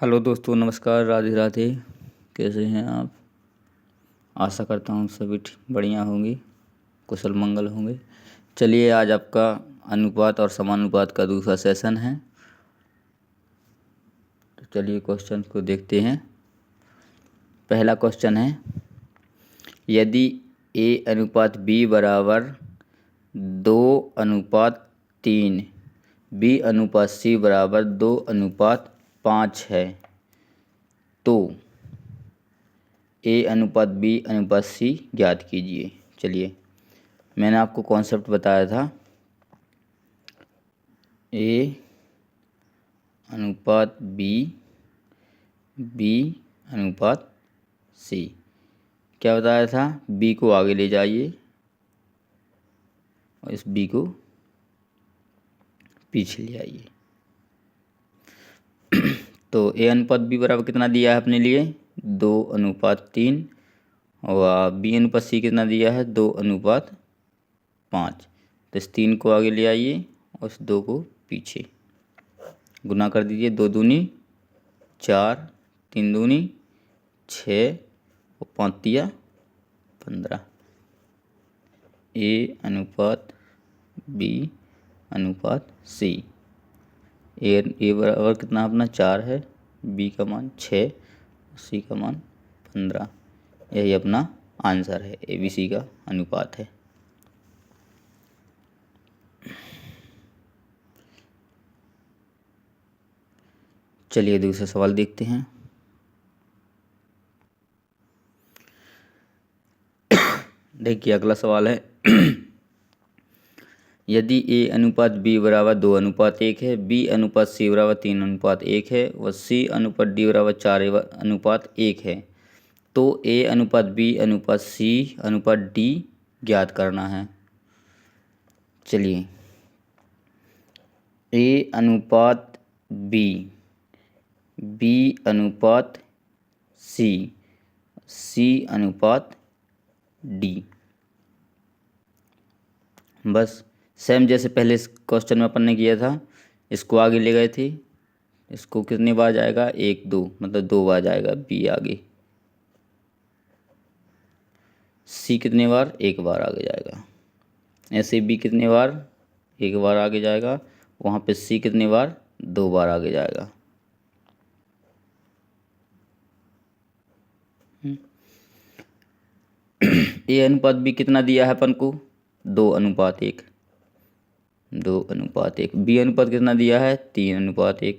Hello दोस्तों, नमस्कार, राधे राधे। कैसे हैं आप? आशा करता हूँ सभी बढ़िया होंगे, कुशल मंगल होंगे। चलिए, आज आपका अनुपात और समानुपात का दूसरा सेशन है। तो चलिए क्वेश्चन को देखते हैं। पहला क्वेश्चन है, यदि A अनुपात B बराबर 2:3, B अनुपात C बराबर 2:5 है, तो A अनुपात B अनुपात C ज्ञात कीजिए। चलिए, मैंने आपको कॉन्सेप्ट बताया था। A अनुपात B, B अनुपात C। क्या बताया था? B को आगे ले जाइए और इस B को पीछे ले आइए। तो A अनुपात B बराबर कितना दिया है अपने लिए? 2:3, और B अनुपात C कितना दिया है? 2:5। तो इस 3 को आगे ले आइए और इस 2 को पीछे गुना कर दीजिए। 2 दूनी 4, 3 दूनी 6 और 5 तिया 15। A अनुपात B अनुपात C। ए बराबर कितना अपना 4 है, B का मान 6, C का मान 15। यही अपना आंसर है, ABC का अनुपात है। चलिए दूसरा सवाल देखते हैं। देखिए अगला सवाल है, यदि A अनुपात B बराबर 2:1 है, B अनुपात C बराबर 3:1 है व C अनुपात D बराबर 4:1 है, तो A अनुपात B अनुपात C अनुपात D ज्ञात करना है। चलिए, A अनुपात B, B अनुपात C, C अनुपात D। बस सेम जैसे पहले इस क्वेश्चन में अपन ने किया था, इसको आगे ले गए थे। इसको कितनी बार जाएगा? 1 2, मतलब 2 बार जाएगा B आगे। C कितने बार? 1 बार आगे जाएगा। ऐसे B कितने बार? 1 बार आगे जाएगा। वहाँ पे C कितने बार? 2 बार आगे जाएगा। A अनुपात B कितना दिया है अपन को? 2:1। 2:1। B अनुपात कितना दिया है? 3:1।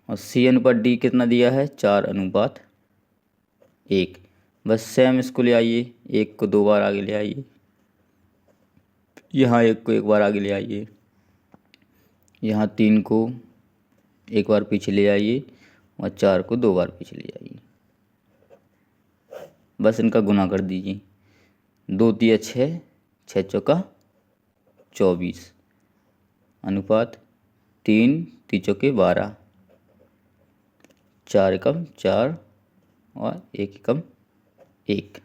और C अनुपात D कितना दिया है? 4:1। बस सेम इसको ले आइए, 1 को 2 बार आगे ले आइए, यहाँ 1 को 1 बार आगे ले आइए, यहाँ 3 को 1 बार पीछे ले आइए और 4 को 2 बार पीछे ले आइए। बस इनका गुना कर दीजिए। 2 तिया 6, 6 चौका 24, अनुपात 3 ती चौके 12, 4 एकम 4 और 1 एकम 1।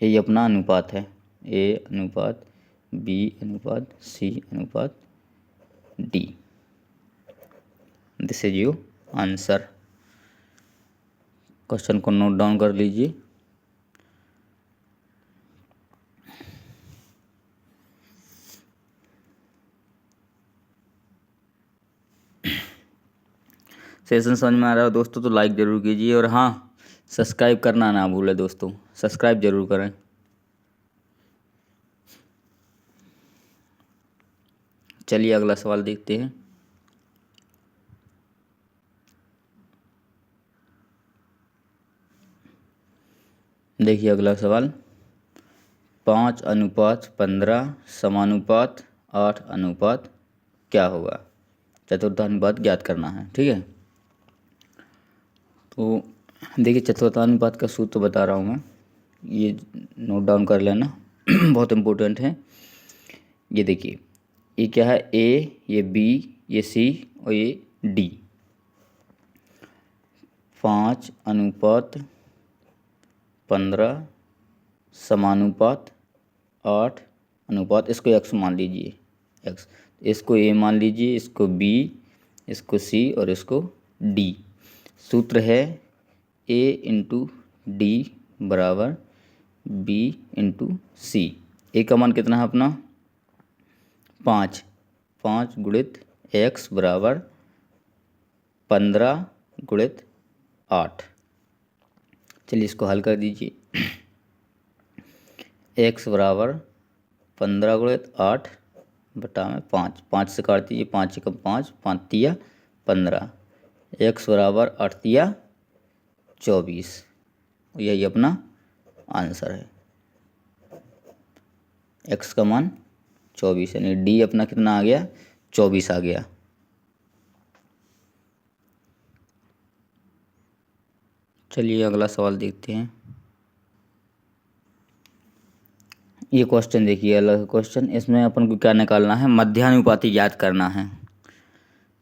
यही अपना अनुपात है, A अनुपात B अनुपात C अनुपात D। This is your answer. Question को नोट डाउन कर लीजिए। सेशन समझ में आ रहा हो दोस्तों तो लाइक ज़रूर कीजिए, और हाँ, सब्सक्राइब करना ना भूलें दोस्तों, सब्सक्राइब ज़रूर करें। चलिए अगला सवाल देखते हैं। देखिए अगला सवाल, 5:15 समानुपात 8 क्या होगा? चतुर्थानुपात ज्ञात करना है, ठीक है। तो देखिए चतुर्थानुपात का सूत्र बता रहा हूँ मैं, ये नोट डाउन कर लेना बहुत इम्पोर्टेंट है। ये देखिए, ये क्या है? A, ये B, ये C और ये D। 5:15 समानुपात 8, इसको x मान लीजिए, x, इसको A मान लीजिए, इसको B, इसको सी और इसको डी। सूत्र है ए इंटू डी बराबर बी इंटू सी। ए का मान कितना है अपना 5, 5 गुणित एक्स बराबर 15 गुणित 8। चलिए इसको हल कर दीजिए। एक्स बराबर 15 गुणित 8 बटा में 5, 5 से काट दीजिए, 5 एकम 5, 5 तिया 15, एक्स बराबर 8 तिया 24। यही अपना आंसर है। एक्स का मान 24 यानी डी अपना कितना आ गया 24 आ गया। चलिए अगला सवाल देखते हैं। ये क्वेश्चन देखिए, अलग क्वेश्चन। इसमें अपन को क्या निकालना है, मध्यानुपाती याद करना है।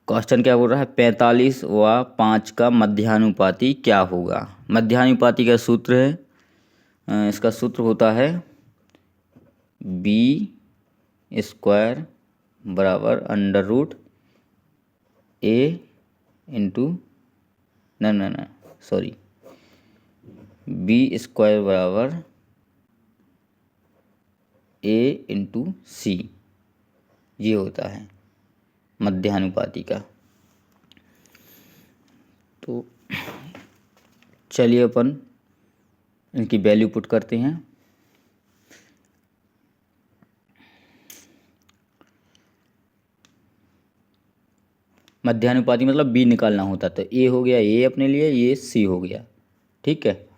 क्वेश्चन क्या बोल रहा है, 45 व 5 का मध्यानुपाती क्या होगा। मध्यानुपाती का सूत्र है, इसका सूत्र होता है बी स्क्वायर बराबर अंडर रूट ए इंटू न सॉरी बी स्क्वायर बराबर ए इंटू सी। ये होता है मध्यानुपाती का। तो चलिए अपन इनकी वैल्यू पुट करते हैं। मध्यानुपाती मतलब बी निकालना होता, तो ए हो गया ए अपने लिए, ये सी हो गया, ठीक है।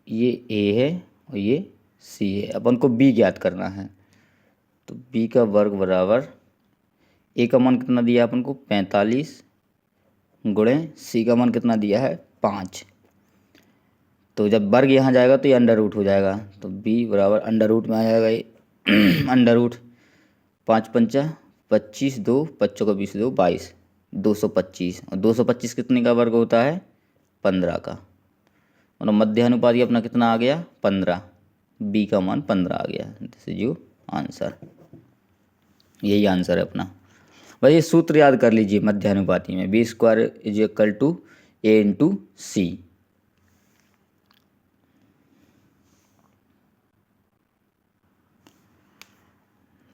ये ए है और ये सी है, अपन को बी ज्ञात करना है। तो बी का वर्ग बराबर ए का मान कितना दिया अपन को 45 गुणे सी का मान कितना दिया है 5। तो जब वर्ग यहाँ जाएगा तो ये अंडर रूट हो जाएगा, तो बी बराबर अंडर रूट में आ जाएगा ये अंडर रूट 5 पंचा 25, 2 बच्चों का 20, 2 22, 225। और 225 कितने का वर्ग होता है 15 का। और मध्यानुपाती अपना कितना आ गया 15, बी का मान 15 आ गया। This is your answer. यही आंसर है अपना। बस ये सूत्र याद कर लीजिए मध्यानुपाती में, B square is equal to A into C.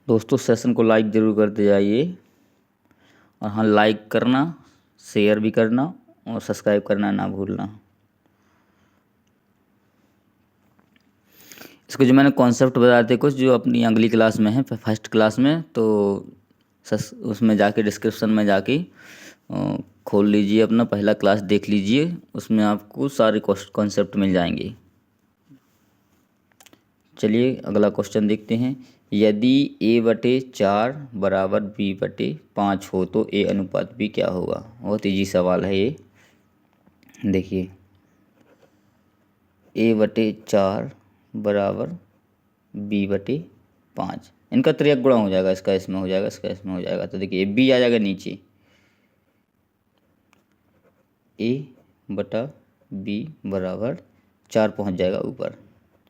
दोस्तों सेशन को लाइक ज़रूर करते जाइए, और हाँ लाइक करना, शेयर भी करना और सब्सक्राइब करना ना भूलना। इसको जो मैंने कॉन्सेप्ट बताए थे कुछ, जो अपनी अगली क्लास में है, फर्स्ट क्लास में, तो उसमें जाके डिस्क्रिप्शन में जाके खोल लीजिए, अपना पहला क्लास देख लीजिए, उसमें आपको सारे कॉन्सेप्ट मिल जाएंगे। चलिए अगला क्वेश्चन देखते हैं। यदि a/4 बराबर b/5 हो तो a अनुपात b क्या होगा। बहुत ईजी सवाल है ये। देखिए a/4 बराबर b/5, इनका त्रियक गुणा हो जाएगा, इसका इसमें हो जाएगा, इसका इसमें हो जाएगा। तो देखिए b आ जाएगा नीचे, a/b बराबर 4 पहुंच जाएगा ऊपर,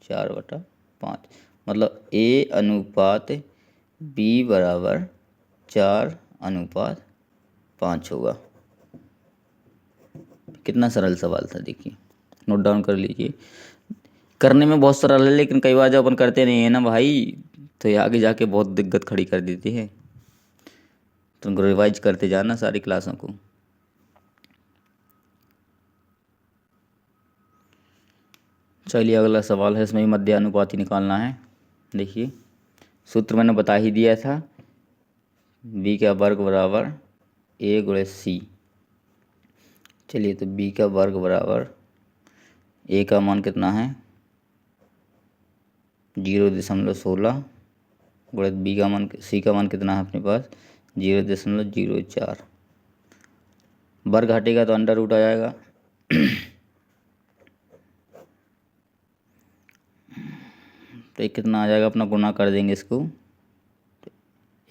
4/5, मतलब a अनुपात b बराबर 4/5 होगा। कितना सरल सवाल था, देखिए नोट डाउन कर लीजिए। करने में बहुत सरल है, लेकिन कई बार जब अपन करते नहीं है ना भाई, तो ये आगे जाके बहुत दिक्कत खड़ी कर देती है। तुमको रिवाइज करते जाना सारी क्लासों को। चलिए अगला सवाल है, इसमें भी मध्यानुपाती निकालना है। देखिए सूत्र मैंने बता ही दिया था, b का वर्ग बराबर a गुणे सी। चलिए तो b का वर्ग बराबर a का मान कितना है 0.16 गुणे b का मान, c का मान कितना है अपने पास 0.04। वर्ग हटेगा तो अंडर रूट आ जाएगा। तो ये कितना आ जाएगा, अपना गुना कर देंगे इसको,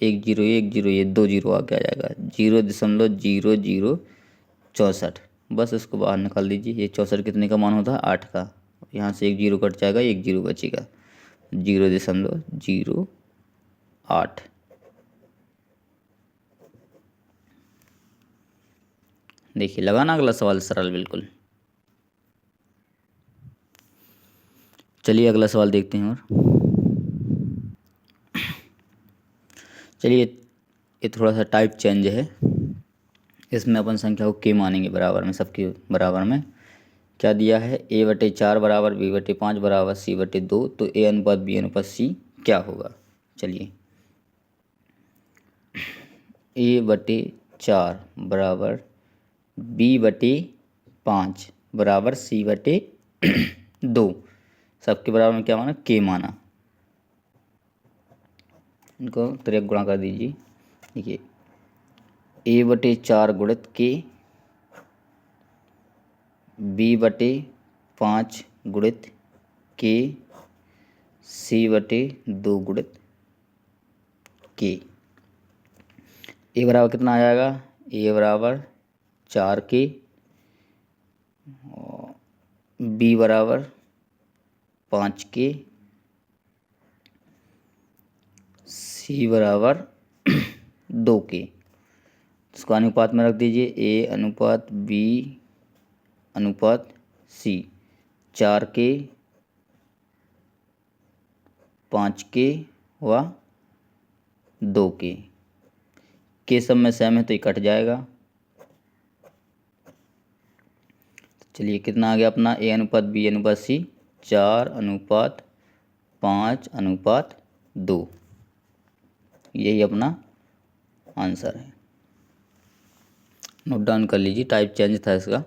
1 0 1 0, ये 2 0 आके आ जाएगा 0.0064। बस इसको बाहर निकाल दीजिए। ये 64 कितने का मान होता है 8 का, यहाँ से 1 0 कट जाएगा, 1 0 बचेगा, 0.08। देखिए लगाना अगला सवाल सरल बिल्कुल। चलिए अगला सवाल देखते हैं। और चलिए ये थोड़ा सा टाइप चेंज है। इसमें अपन संख्या को के मानेंगे बराबर में, सबके बराबर में। क्या दिया है, a/4 बराबर b/5 बराबर c/2, तो a अनुपात b अनुपात c क्या होगा। चलिए a/4 बराबर b/5 बराबर c/2, सबके बराबर में क्या माना, के माना। इनको त्रिक गुणा कर दीजिए। देखिए a/4 गुणित के, b/5 गुणित के, c/2 गुणित के। ए बराबर कितना आ जाएगा, ए बराबर 4 के, बी बराबर 5 के, सी बराबर 2 के। इसको अनुपात में रख दीजिए, ए अनुपात बी अनुपात सी। 4 के, 5 के व 2 के सब में सेम है तो ये कट जाएगा। चलिए कितना आ गया अपना, ए अनुपात बी अनुपात सी 4:5:2, यही अपना आंसर है। नोट डाउन कर लीजिए, टाइप चेंज था इसका।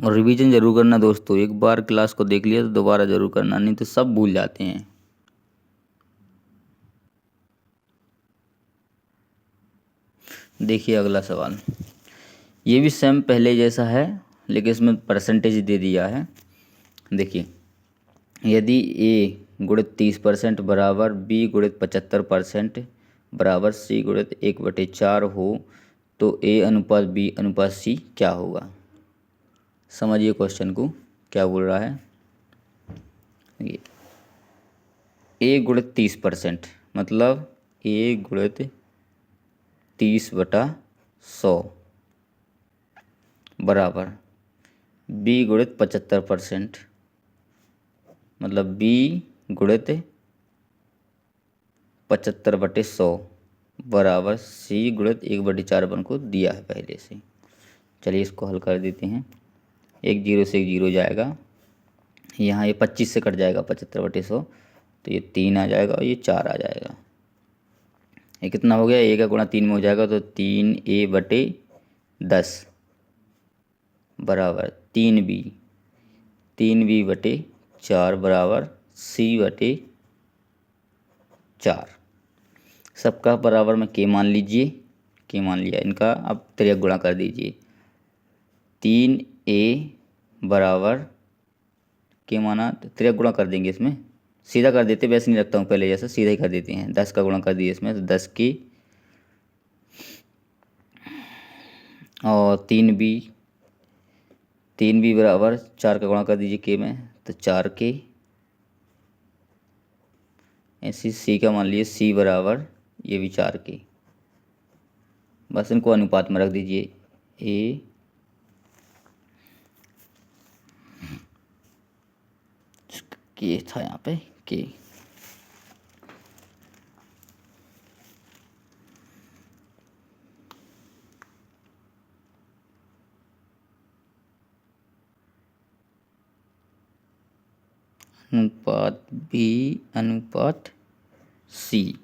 और रिवीजन जरूर करना दोस्तों, एक बार क्लास को देख लिया तो दोबारा जरूर करना, नहीं तो सब भूल जाते हैं। देखिए अगला सवाल, ये भी सेम पहले जैसा है लेकिन इसमें परसेंटेज दे दिया है। देखिए यदि a गुणित 30% बराबर b गुणित 75% बराबर c गुणित 1/4 हो तो a अनुपात b अनुपात c क्या होगा। समझिए क्वेश्चन को क्या बोल रहा है। a गुणित 30% मतलब a गुणित 30/100 बराबर b गुणित 75% मतलब b गुणित 75/100 बराबर c गुणित 1/4 अपन को दिया है पहले से। चलिए इसको हल कर देते हैं। 1 0 से 1 0 जाएगा, यहाँ ये 25 से कट जाएगा 75/100, तो ये 3 आ जाएगा और ये 4 आ जाएगा। ये कितना हो गया, a का गुणा 3 में हो जाएगा तो 3a/10 बराबर 3b/4 बराबर c/4। सबका बराबर में के मान लीजिए, के मान लिया, इनका अब त्रिक गुणा कर दीजिए। 3a बराबर के माना, त्रिक गुणा कर देंगे, इसमें सीधा कर देते, वैसे नहीं रखता हूँ पहले जैसा, सीधा ही कर देते हैं। 10 का गुणा कर दिए इसमें तो 10 की, और 3b बराबर 4 का गुणा कर दीजिए के में तो 4 के। ऐसे सी का मान लीजिए, सी बराबर ये भी 4 के। बस इनको अनुपात में रख दीजिए। ए के था यहाँ पे के, अनुपात बी अनुपात सी।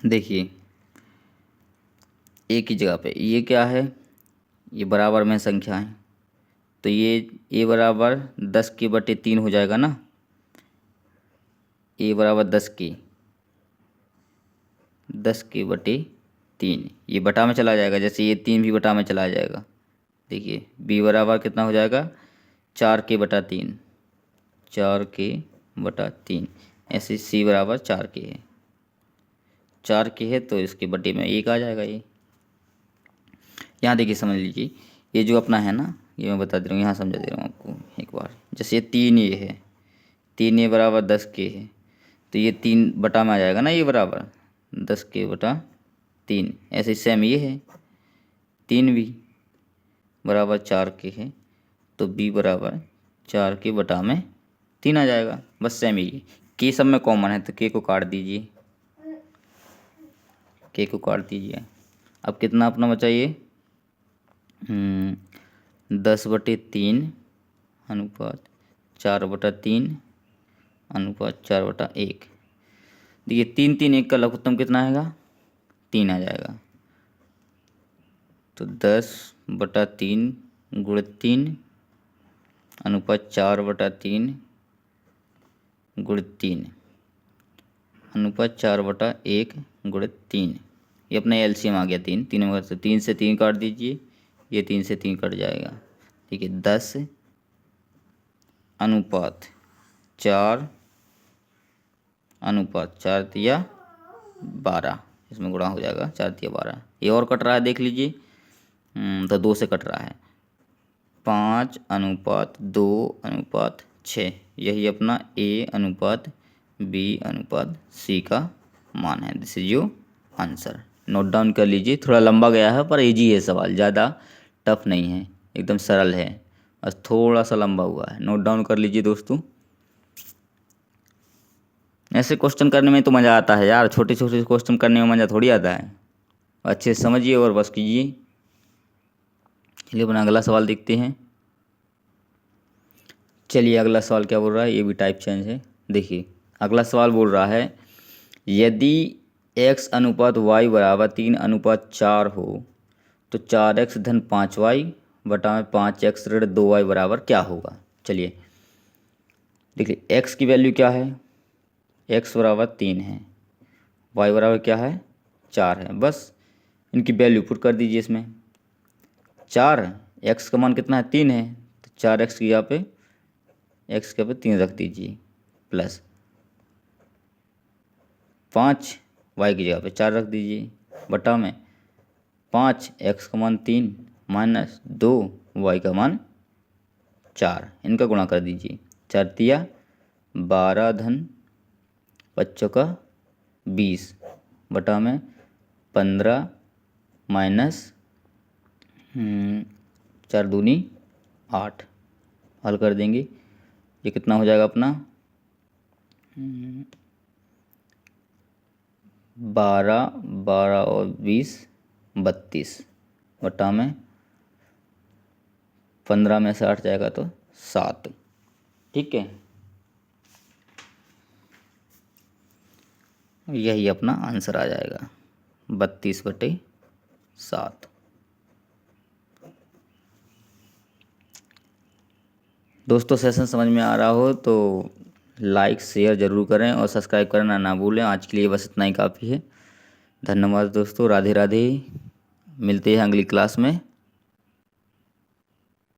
देखिए एक ही जगह पे ये क्या है, ये बराबर में संख्या है तो ये a बराबर 10/3 हो जाएगा ना। a बराबर 10/3, ये बटा में चला जाएगा, जैसे ये 3 भी बटा में चला जाएगा। देखिए b बराबर कितना हो जाएगा, 4/3, 4/3। ऐसे c बराबर 4 के है, 4 के है तो इसके बटे में 1 आ जाएगा। ये यहाँ देखिए समझ लीजिए, ये जो अपना है ना, ये मैं बता दे रहा हूँ, यहाँ समझा दे रहा हूँ आपको एक बार। जैसे ये 3 ये है, 3a बराबर 10 के है तो ये 3 बटा में आ जाएगा ना, ये बराबर 10 के बटा 3। ऐसे सेम ये है 3 भी बराबर 4 के है, तो b बराबर 4 के बटा में 3 आ जाएगा। बस सेम ये के सब में कॉमन है, तो के को काट दीजिए, के को काट दीजिए। अब कितना अपना बचा ये 10/3 अनुपात 4/3 अनुपात 4/1। देखिए 3 3 1 का लघुत्तम कितना आएगा 3 आ जाएगा। तो 10/3 गुणित 3 अनुपात 4/3 गुणित 3 अनुपात 4/1 गुणित 3। ये अपना एलसीएम आ गया 3 3 में, 3 से 3 काट दीजिए, ये 3 से 3 कट जाएगा। ठीक है 10 अनुपात 4 अनुपात 4 तिया 12, इसमें गुणा हो जाएगा 4 तिया 12। ये और कट रहा है देख लीजिए, तो 2 से कट रहा है। 5 अनुपात 2 अनुपात 6, यही अपना A अनुपात B अनुपात C का मान है। This is your answer. Note down कर लीजिए, थोड़ा लंबा गया है पर इजी है सवाल, ज़्यादा टफ नहीं है, एकदम सरल है, बस थोड़ा सा लंबा हुआ है। नोट डाउन कर लीजिए दोस्तों। ऐसे क्वेश्चन करने में तो मज़ा आता है यार, छोटे छोटे क्वेश्चन करने में मज़ा थोड़ी आता है। अच्छे से समझिए और बस कीजिए। चलिए अपना अगला सवाल देखते हैं। चलिए अगला सवाल क्या बोल रहा है, ये भी टाइप चेंज है। देखिए अगला सवाल बोल रहा है यदि x अनुपात y बराबर 3 अनुपात 4 हो तो 4x धन 5y बटा में 5x ऋण 2y बराबर क्या होगा। चलिए देखिए x की वैल्यू क्या है, x बराबर 3 है, y बराबर क्या है 4 है। बस इनकी वैल्यू पुट कर दीजिए इसमें। 4 x का मान कितना है 3 है, तो 4x की यहाँ पे x के पे 3 रख दीजिए, प्लस 5 y की जगह पे 4 रख दीजिए, बटा में 5 x का मान 3 माइनस 2 y का मान 4, इनका गुणा कर दीजिए। 4 तिया 12 धन 5 का 20 बटा में 15 माइनस 4 दूनी 8। हल कर देंगे, ये कितना हो जाएगा अपना 12 12 और 20 32 बटा में 15 में से 8 जाएगा तो 7। ठीक है, यही अपना आंसर आ जाएगा 32/7। दोस्तों सेशन समझ में आ रहा हो तो लाइक शेयर ज़रूर करें और सब्सक्राइब करना ना भूलें। आज के लिए बस इतना ही काफ़ी है। धन्यवाद दोस्तों, राधे राधे, मिलते हैं अगली क्लास में।